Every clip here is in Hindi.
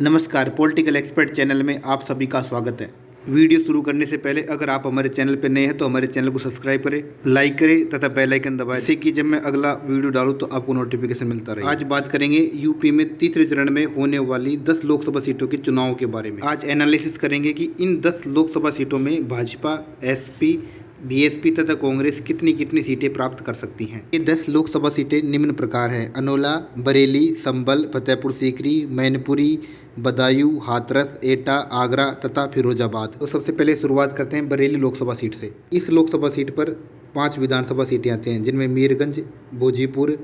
नमस्कार, पॉलिटिकल एक्सपर्ट चैनल में आप सभी का स्वागत है। वीडियो शुरू करने से पहले अगर आप हमारे चैनल पर नए हैं तो हमारे चैनल को सब्सक्राइब करें, लाइक करें तथा बेल आइकन दबाएं, जिससे कि जब मैं अगला वीडियो डालूं तो आपको नोटिफिकेशन मिलता रहे। आज बात करेंगे यूपी में तीसरे चरण में होने वाली 10 लोकसभा सीटों के चुनाव के बारे में। आज एनालिसिस करेंगे कि इन 10 लोकसभा सीटों में भाजपा, एसपी, बीएसपी तथा कांग्रेस कितनी कितनी सीटें प्राप्त कर सकती हैं। ये 10 लोकसभा सीटें निम्न प्रकार हैं: अनोला, बरेली, संभल, फतेहपुर सीकरी, मैनपुरी, बदायूं, हाथरस, एटा, आगरा तथा फिरोजाबाद। तो सबसे पहले शुरुआत करते हैं बरेली लोकसभा सीट से। इस लोकसभा सीट पर 5 विधानसभा सीटें आती हैं, जिनमें मीरगंज, भोजीपुर,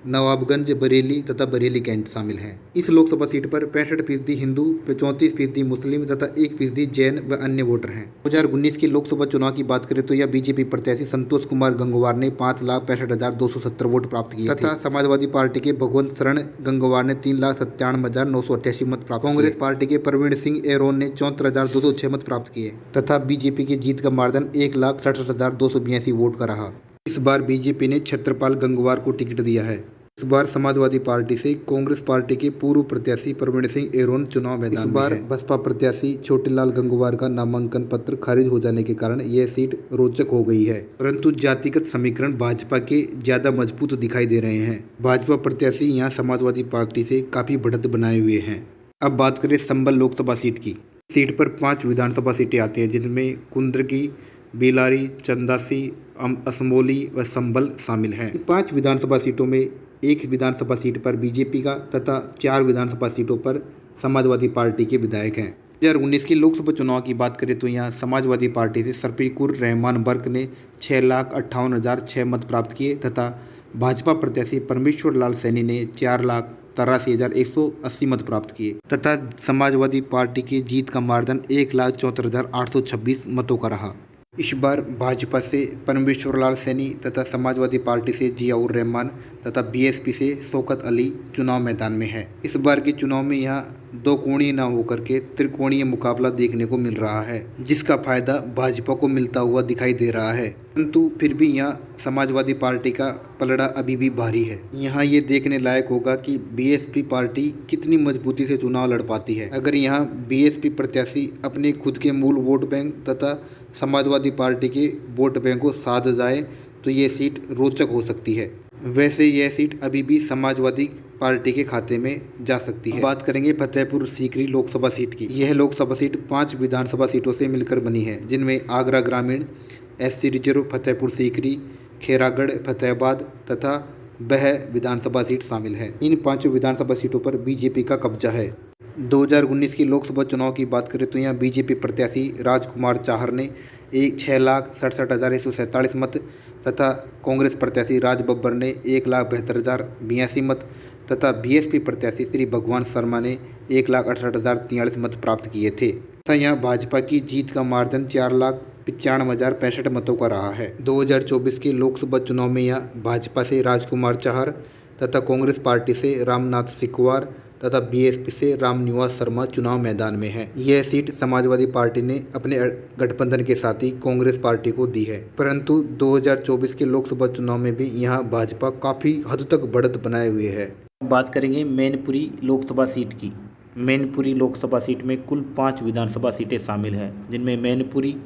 नवाबगंज, बरेली तथा बरेली कैंट शामिल हैं। इस लोकसभा सीट पर 65% हिंदू, 34% मुस्लिम तथा 1% जैन व अन्य वोटर हैं। 2019 के लोकसभा चुनाव की बात करें तो यह बीजेपी प्रत्याशी संतोष कुमार गंगवार ने 5,65,270 वोट प्राप्त किए तथा समाजवादी पार्टी के भगवंत शरण गंगवार ने 3,97,988 मत प्राप्त। कांग्रेस पार्टी के प्रवीण सिंह एरोन ने 74,206 मत प्राप्त किए तथा बीजेपी की जीत का मार्जिन 1,67,282 वोट का रहा। इस बार बीजेपी ने छत्रपाल गंगवार को टिकट दिया है। इस बार समाजवादी पार्टी से कांग्रेस पार्टी के पूर्व प्रत्याशी प्रवीण सिंह एरोन चुनाव मैदान में है। बसपा प्रत्याशी छोटेलाल गंगवार का नामांकन पत्र खारिज हो जाने के कारण यह सीट रोचक हो गई है, परंतु जातिगत समीकरण भाजपा के ज्यादा मजबूत दिखाई दे रहे हैं। भाजपा प्रत्याशी यहाँ समाजवादी पार्टी से काफी बढ़त बनाए हुए हैं। अब बात करें संभल लोकसभा सीट की। सीट पर 5 विधानसभा सीटें आती हैं, जिनमें कुंद्रकी, बेलारी, चंदासी, असमोली व संभल शामिल हैं। 5 विधानसभा सीटों में 1 विधानसभा सीट पर बीजेपी का तथा 4 विधानसभा सीटों पर समाजवादी पार्टी के विधायक हैं। 2019 के लोकसभा चुनाव की बात करें तो यहाँ समाजवादी पार्टी से शफीकुर रहमान बर्क ने 6,58,006 मत प्राप्त किए तथा भाजपा प्रत्याशी परमेश्वर लाल सैनी ने 4,83,180 मत प्राप्त किए तथा समाजवादी पार्टी की जीत का मार्जिन 1,74,826 मतों का रहा। इस बार भाजपा से परमेश्वर लाल सैनी तथा समाजवादी पार्टी से जियाउर रहमान तथा बीएसपी से शौकत अली चुनाव मैदान में है। इस बार के चुनाव में यहाँ 2 कोणीय न होकर के त्रिकोणीय मुकाबला देखने को मिल रहा है, जिसका फायदा भाजपा को मिलता हुआ दिखाई दे रहा है, परंतु फिर भी यहाँ समाजवादी पार्टी का पलड़ा अभी भी भारी है। यहाँ ये देखने लायक होगा कि बीएसपी पार्टी कितनी मजबूती से चुनाव लड़ पाती है। अगर यहाँ बीएसपी प्रत्याशी अपने खुद के मूल वोट बैंक तथा समाजवादी पार्टी के वोट बैंक को साध जाए तो ये सीट रोचक हो सकती है। वैसे यह सीट अभी भी समाजवादी पार्टी के खाते में जा सकती है। बात करेंगे फतेहपुर सीकरी लोकसभा सीट की। यह लोकसभा सीट 5 विधानसभा सीटों से मिलकर बनी है, जिनमें आगरा ग्रामीण, एससी रिजर्व फतेहपुर सीकरी, खैरागढ़, फतेहाबाद तथा बह विधानसभा सीट शामिल है। इन 5 विधानसभा सीटों पर बीजेपी का कब्जा है। 2019 की लोकसभा चुनाव की बात करें तो यहाँ बीजेपी प्रत्याशी राजकुमार चाहर ने 6,67,147 मत तथा कांग्रेस प्रत्याशी राज बब्बर ने 1,72,082 मत तथा बीएसपी प्रत्याशी श्री भगवान शर्मा ने 1,68,043 मत प्राप्त किए थे तथा यहाँ भाजपा की जीत का मार्जिन 4,95,065 मतों का रहा है। 2024 के लोकसभा चुनाव में यहाँ भाजपा से राजकुमार चाहर तथा कांग्रेस पार्टी से रामनाथ सिकवार तथा बीएसपी से रामनिवास शर्मा चुनाव मैदान में है। यह सीट समाजवादी पार्टी ने अपने गठबंधन के साथ ही कांग्रेस पार्टी को दी है, परंतु 2024 के लोकसभा चुनाव में भी यहां भाजपा काफ़ी हद तक बढ़त बनाए हुए है। बात करेंगे मैनपुरी लोकसभा सीट की। मैनपुरी लोकसभा सीट में कुल 5 विधानसभा सीटें शामिल हैं, जिनमें मैनपुरी,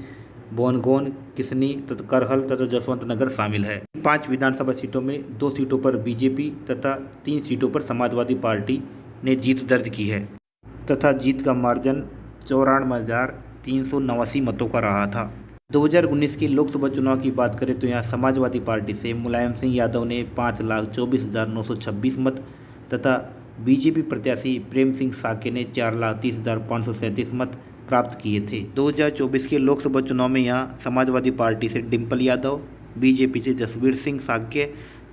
बोनगोन, किसनी तथा करहल तथा जसवंत नगर शामिल है। 5 विधानसभा सीटों में 2 सीटों पर बीजेपी तथा 3 सीटों पर समाजवादी पार्टी ने जीत दर्ज की है तथा जीत का मार्जिन 94,389 मतों का रहा था। 2019 के लोकसभा चुनाव की बात करें तो यहाँ समाजवादी पार्टी से मुलायम सिंह यादव ने 5,24,926 मत तथा बीजेपी प्रत्याशी प्रेम सिंह साके ने 4,30,537 मत प्राप्त किए थे। 2024 के लोकसभा चुनाव में यहाँ समाजवादी पार्टी से डिम्पल यादव, बीजेपी से जसवीर सिंह साके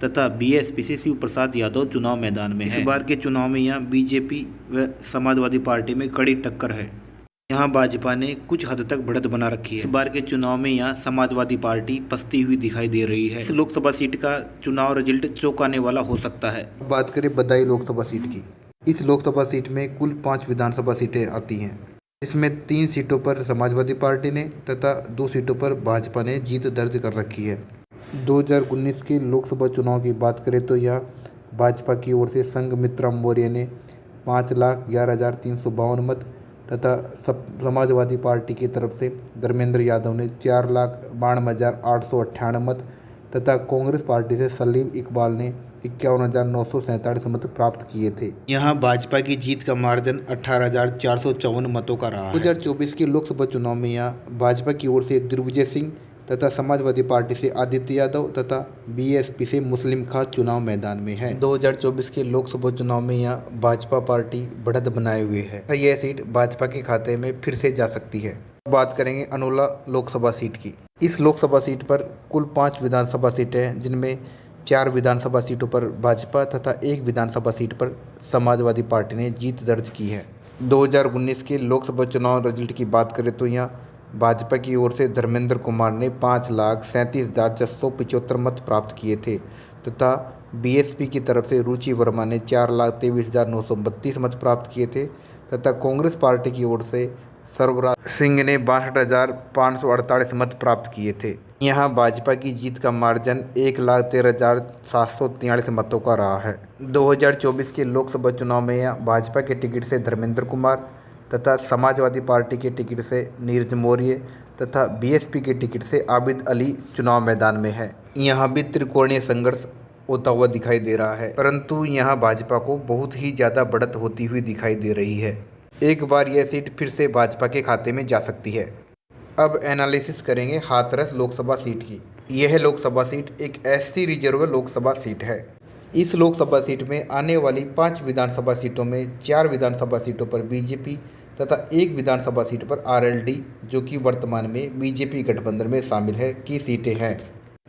तथा बीएसपी से शिव प्रसाद यादव चुनाव मैदान में है। इस बार के चुनाव में यहाँ बीजेपी व समाजवादी पार्टी में कड़ी टक्कर है। यहाँ भाजपा ने कुछ हद तक बढ़त बना रखी है। इस बार के चुनाव में यहाँ समाजवादी पार्टी पसती हुई दिखाई दे रही है। इस लोकसभा सीट का चुनाव रिजल्ट चौंकाने वाला हो सकता है। बात करें बदायूं लोकसभा सीट की। इस लोकसभा सीट में कुल 5 विधानसभा सीटें आती हैं। इसमें 3 सीटों पर समाजवादी पार्टी ने तथा 2 सीटों पर भाजपा ने जीत दर्ज कर रखी है। 2019 के लोकसभा चुनाव की बात करें तो यह भाजपा की ओर से संघमित्रा मौर्य ने 5,11,352 मत तथा समाजवादी पार्टी की तरफ से धर्मेंद्र यादव ने 4,92,898 मत तथा कांग्रेस पार्टी से सलीम इकबाल ने 51,947 मत प्राप्त किए थे। यहाँ भाजपा की जीत का मार्जिन 18,454 मतों का रहा है। 2024 के लोकसभा चुनाव में यहाँ भाजपा की ओर से दिग्विजय सिंह तथा समाजवादी पार्टी से आदित्य यादव तथा बीएसपी से मुस्लिम खां चुनाव मैदान में है। 2024 के लोकसभा चुनाव में यहाँ भाजपा पार्टी बढ़त बनाए हुए है। यह सीट भाजपा के खाते में फिर से जा सकती है। बात करेंगे अनोला लोकसभा सीट की। इस लोकसभा सीट पर कुल 5 विधानसभा सीटें हैं, जिनमें 4 विधानसभा सीटों पर भाजपा तथा 1 विधानसभा सीट पर समाजवादी पार्टी ने जीत दर्ज की है। 2019 के लोकसभा चुनाव रिजल्ट की बात करें तो यहाँ भाजपा की ओर से धर्मेंद्र कुमार ने 5,37,675 मत प्राप्त किए थे तथा बीएसपी की तरफ से रुचि वर्मा ने 4,23,932 मत प्राप्त किए थे तथा कांग्रेस पार्टी की ओर से सर्वराज सिंह ने 62,548 मत प्राप्त किए थे। यहाँ भाजपा की जीत का मार्जिन 1,13,743 मतों का रहा है। 2024 के लोकसभा चुनाव में यहाँ भाजपा के टिकट से धर्मेंद्र कुमार तथा समाजवादी पार्टी के टिकट से नीरज मौर्य तथा बीएसपी के टिकट से आबिद अली चुनाव मैदान में है। यहाँ भी त्रिकोणीय संघर्ष होता हुआ दिखाई दे रहा है, परंतु यहाँ भाजपा को बहुत ही ज़्यादा बढ़त होती हुई दिखाई दे रही है। एक बार यह सीट फिर से भाजपा के खाते में जा सकती है। अब एनालिसिस करेंगे हाथरस लोकसभा सीट की। यह लोकसभा सीट एक एससी रिजर्व लोकसभा सीट है। इस लोकसभा सीट में आने वाली 5 विधानसभा सीटों में 4 विधानसभा सीटों पर बीजेपी तथा 1 विधानसभा सीट पर आरएलडी, जो कि वर्तमान में बीजेपी गठबंधन में शामिल है, की सीटें हैं।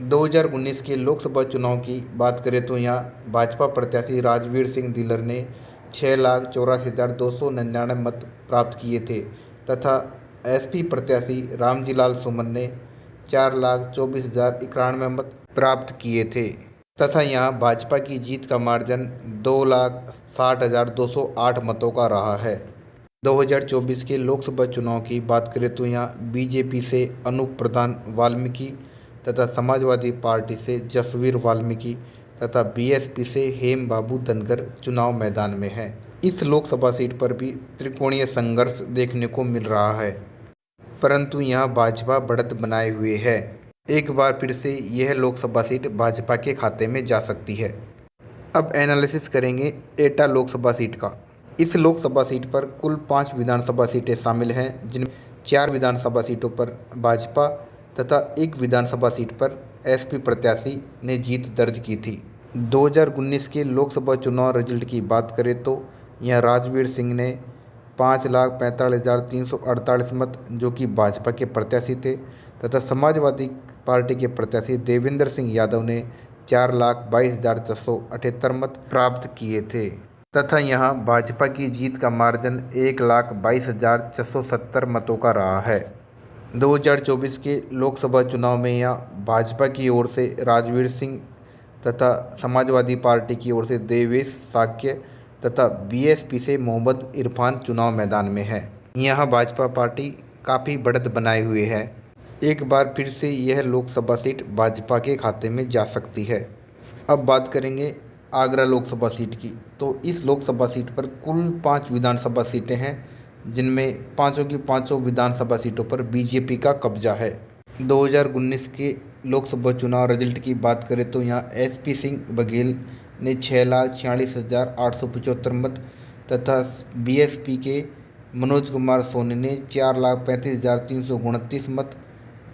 2019 के लोकसभा चुनाव की बात करें तो यहाँ भाजपा प्रत्याशी राजवीर सिंह दिलर ने 6,84,299 मत प्राप्त किए थे तथा एसपी प्रत्याशी रामजीलाल सुमन ने 4,24,091 मत प्राप्त किए थे तथा यहाँ भाजपा की जीत का मार्जिन 2,60,208 मतों का रहा है। 2024 के लोकसभा चुनाव की बात करें तो यहाँ बीजेपी से अनूप प्रधान वाल्मीकि तथा समाजवादी पार्टी से जसवीर वाल्मीकि तथा बीएसपी से हेम बाबू धनगर चुनाव मैदान में है। इस लोकसभा सीट पर भी त्रिकोणीय संघर्ष देखने को मिल रहा है, परंतु यहाँ भाजपा बढ़त बनाए हुए है। एक बार फिर से यह लोकसभा सीट भाजपा के खाते में जा सकती है। अब एनालिसिस करेंगे एटा लोकसभा सीट का। इस लोकसभा सीट पर कुल 5 विधानसभा सीटें शामिल हैं, जिनमें 4 विधानसभा सीटों पर भाजपा तथा 1 विधानसभा सीट पर एसपी प्रत्याशी ने जीत दर्ज की थी। 2019 के लोकसभा चुनाव रिजल्ट की बात करें तो यहाँ राजवीर सिंह ने 5,45,348 मत, जो कि भाजपा के प्रत्याशी थे, तथा समाजवादी पार्टी के प्रत्याशी देवेंद्र सिंह यादव ने 4,22,478 मत प्राप्त किए थे तथा यहाँ भाजपा की जीत का मार्जिन 1,22,670 मतों का रहा है। 2024 के लोकसभा चुनाव में यहाँ भाजपा की ओर से राजवीर सिंह तथा समाजवादी पार्टी की ओर से देवेश साक्य तथा बीएसपी से मोहम्मद इरफान चुनाव मैदान में है। यहाँ भाजपा पार्टी काफ़ी बढ़त बनाए हुए है। एक बार फिर से यह लोकसभा सीट भाजपा के खाते में जा सकती है। अब बात करेंगे आगरा लोकसभा सीट की। तो इस लोकसभा सीट पर कुल 5 विधानसभा सीटें हैं, जिनमें पाँचों की पाँचों विधानसभा सीटों पर बीजेपी का कब्जा है। 2019 के लोकसभा चुनाव रिजल्ट की बात करें तो यहाँ एसपी सिंह बघेल ने 6,46,875 मत तथा बीएसपी के मनोज कुमार सोनी ने 4,35,329 मत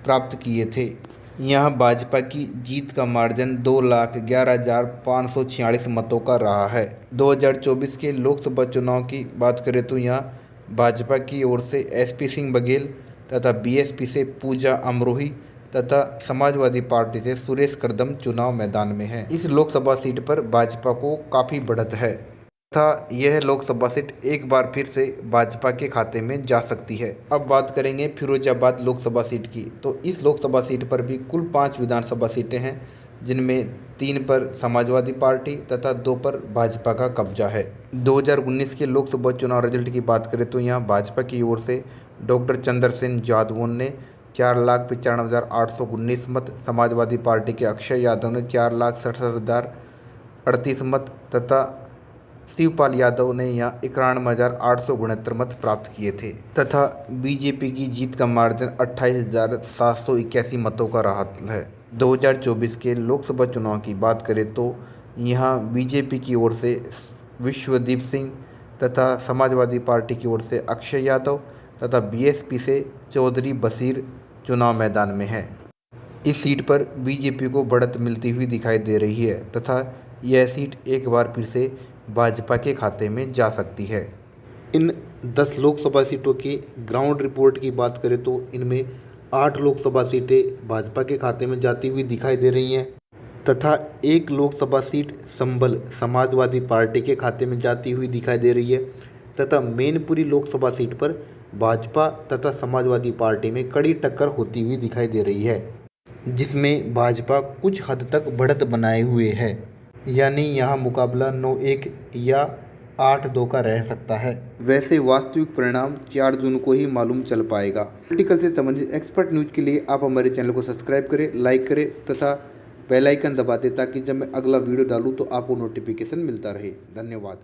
प्राप्त किए थे। यहाँ भाजपा की जीत का मार्जिन 2,11,546 मतों का रहा है। 2024 के लोकसभा चुनाव की बात करें तो यहाँ भाजपा की ओर से एसपी सिंह बघेल तथा बीएसपी से पूजा अमरोही तथा समाजवादी पार्टी से सुरेश करदम चुनाव मैदान में है। इस लोकसभा सीट पर भाजपा को काफ़ी बढ़त है तथा यह लोकसभा सीट एक बार फिर से भाजपा के खाते में जा सकती है। अब बात करेंगे फिरोजाबाद लोकसभा सीट की। तो इस लोकसभा सीट पर भी कुल 5 विधानसभा सीटें हैं, जिनमें 3 पर समाजवादी पार्टी तथा 2 पर भाजपा का कब्जा है। 2019 के लोकसभा चुनाव रिजल्ट की बात करें तो यहाँ भाजपा की ओर से डॉक्टर चंद्रसेन जादवोन ने 4,95,819 मत, समाजवादी पार्टी के अक्षय यादव ने 4,67,038 मत तथा शिवपाल यादव ने यहाँ 91,869 मत प्राप्त किए थे तथा बीजेपी की जीत का मार्जिन 28,781 मतों का रहा है। 2024 के लोकसभा चुनाव की बात करें तो यहाँ बीजेपी की ओर से विश्वदीप सिंह तथा समाजवादी पार्टी की ओर से अक्षय यादव तथा बीएसपी से चौधरी बशीर चुनाव मैदान में है। इस सीट पर बीजेपी को बढ़त मिलती हुई दिखाई दे रही है तथा यह सीट एक बार फिर से भाजपा के खाते में जा सकती है। इन 10 लोकसभा सीटों की ग्राउंड रिपोर्ट की बात करें तो इनमें 8 लोकसभा सीटें भाजपा के खाते में जाती हुई दिखाई दे रही हैं तथा 1 लोकसभा सीट संभल समाजवादी पार्टी के खाते में जाती हुई दिखाई दे रही है तथा मैनपुरी लोकसभा सीट पर भाजपा तथा समाजवादी पार्टी में कड़ी टक्कर होती हुई दिखाई दे रही है, जिसमें भाजपा कुछ हद तक बढ़त बनाए हुए है, यानी यहाँ मुकाबला 9-1 या 8-2 का रह सकता है। वैसे वास्तविक परिणाम 4 जून को ही मालूम चल पाएगा। पॉलिटिकल से संबंधित एक्सपर्ट न्यूज़ के लिए आप हमारे चैनल को सब्सक्राइब करें, लाइक करें तथा बेल आइकन दबा दें ताकि जब मैं अगला वीडियो डालूँ तो आपको नोटिफिकेशन मिलता रहे। धन्यवाद।